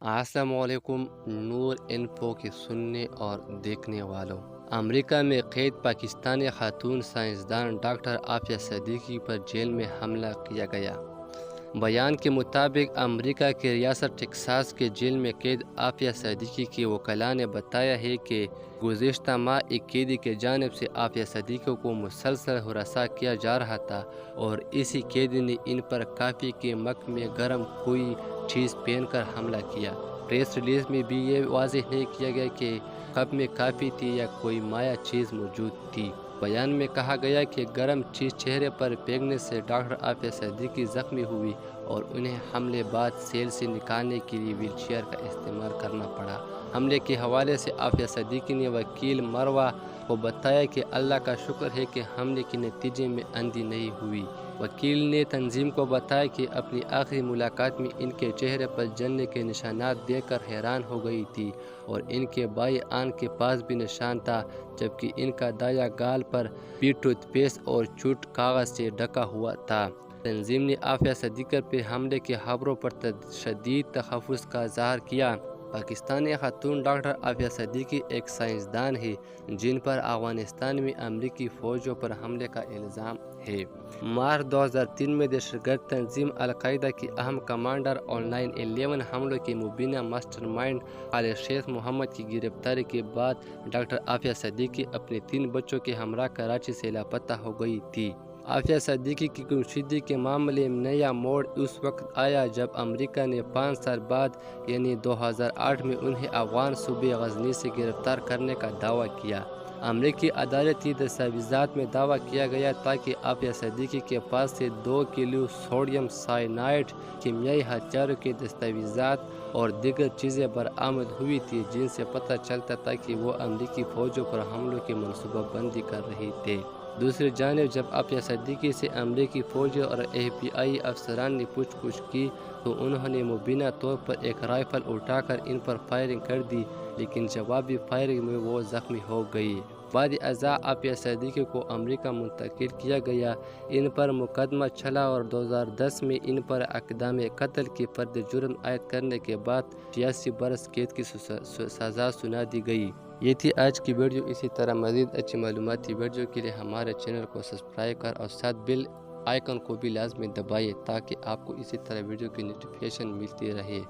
السلام علیکم نور انفو کے سننے اور دیکھنے والوں۔ امریکہ میں قید پاکستانی خاتون سائنسدان ڈاکٹر عافیہ صدیقی پر جیل میں حملہ کیا گیا۔ بیان کے مطابق امریکہ کی ریاست ٹیکساس کے جیل میں قید عافیہ صدیقی کے وکلاء نے بتایا ہے کہ گزشتہ ماہ ایک قیدی کی جانب سے عافیہ صدیقی کو مسلسل ہراساں کیا جا رہا تھا اور اسی قیدی نے ان پر کافی کے مگ میں گرم کوئی چیز پہن کر حملہ کیا۔ پریس ریلیز میں بھی یہ واضح نہیں کیا گیا کہ کپ میں کافی تھی یا کوئی مائع چیز موجود تھی۔ بیان میں کہا گیا کہ گرم چیز چہرے پر پھینکنے سے ڈاکٹر عافیہ صدیقی زخمی ہوئی اور انہیں حملے بعد سیل سے نکالنے کے لیے ویل چیئر کا استعمال کرنا پڑا۔ حملے کے حوالے سے عافیہ صدیقی نے وکیل مروہ کو بتایا کہ اللہ کا شکر ہے کہ حملے کے نتیجے میں اندھی نہیں ہوئی۔ وکیل نے تنظیم کو بتایا کہ اپنی آخری ملاقات میں ان کے چہرے پر جلنے کے نشانات دیکھ کر حیران ہو گئی تھی اور ان کے بائیں آنکھ کے پاس بھی نشان تھا، جبکہ ان کا دایاں گال پر بھی ٹوتھ پیسٹ اور چوٹ کاغذ سے ڈھکا ہوا تھا۔ تنظیم نے عافیہ صدیقی پر حملے کے خبروں پر شدید تحفظ کا اظہار کیا۔ پاکستانی خاتون ڈاکٹر عافیہ صدیقی ایک سائنسدان ہے جن پر افغانستان میں امریکی فوجوں پر حملے کا الزام ہے۔ مارچ 2003 میں دہشت گرد تنظیم القاعدہ کی اہم کمانڈر اور 9/11 حملوں کے مبینہ ماسٹر مائنڈ خالد شیخ محمد کی گرفتاری کے بعد ڈاکٹر عافیہ صدیقی اپنے 3 بچوں کے ہمراہ کراچی سے لاپتہ ہو گئی تھی۔ عافیہ صدیقی کی گمشدگی کے معاملے میں نیا موڑ اس وقت آیا جب امریکہ نے 5 سال بعد یعنی 2008 میں انہیں افغان صوبے غزنی سے گرفتار کرنے کا دعویٰ کیا۔ امریکی عدالتی دستاویزات میں دعویٰ کیا گیا تھا کہ عافیہ صدیقی کے پاس سے 2 کلو سوڈیم سائنائڈ کیمیائی ہتھیاروں کے دستاویزات اور دیگر چیزیں برآمد ہوئی تھیں جن سے پتہ چلتا تھا کہ وہ امریکی فوجوں پر حملوں کی منصوبہ بندی کر رہے تھے۔ دوسری جانب جب عافیہ صدیقی سے امریکی فوجی اور FBI افسران نے پوچھ گچھ کی تو انہوں نے مبینہ طور پر ایک رائفل اٹھا کر ان پر فائرنگ کر دی، لیکن جوابی فائرنگ میں وہ زخمی ہو گئی۔ بعد ازاں عافیہ صدیقی کو امریکہ منتقل کیا گیا۔ ان پر مقدمہ چلا اور 2010 میں ان پر اقدام قتل کی فرد جرم عائد کرنے کے بعد 86 برس قید کی سزا سنا دی گئی۔ یہ تھی آج کی ویڈیو۔ اسی طرح مزید اچھی معلوماتی ویڈیو کے لیے ہمارے چینل کو سبسکرائب کر اور ساتھ بیل آئیکن کو بھی لازمی دبائیے تاکہ آپ کو اسی طرح ویڈیو کی نوٹیفیکیشن ملتی رہے۔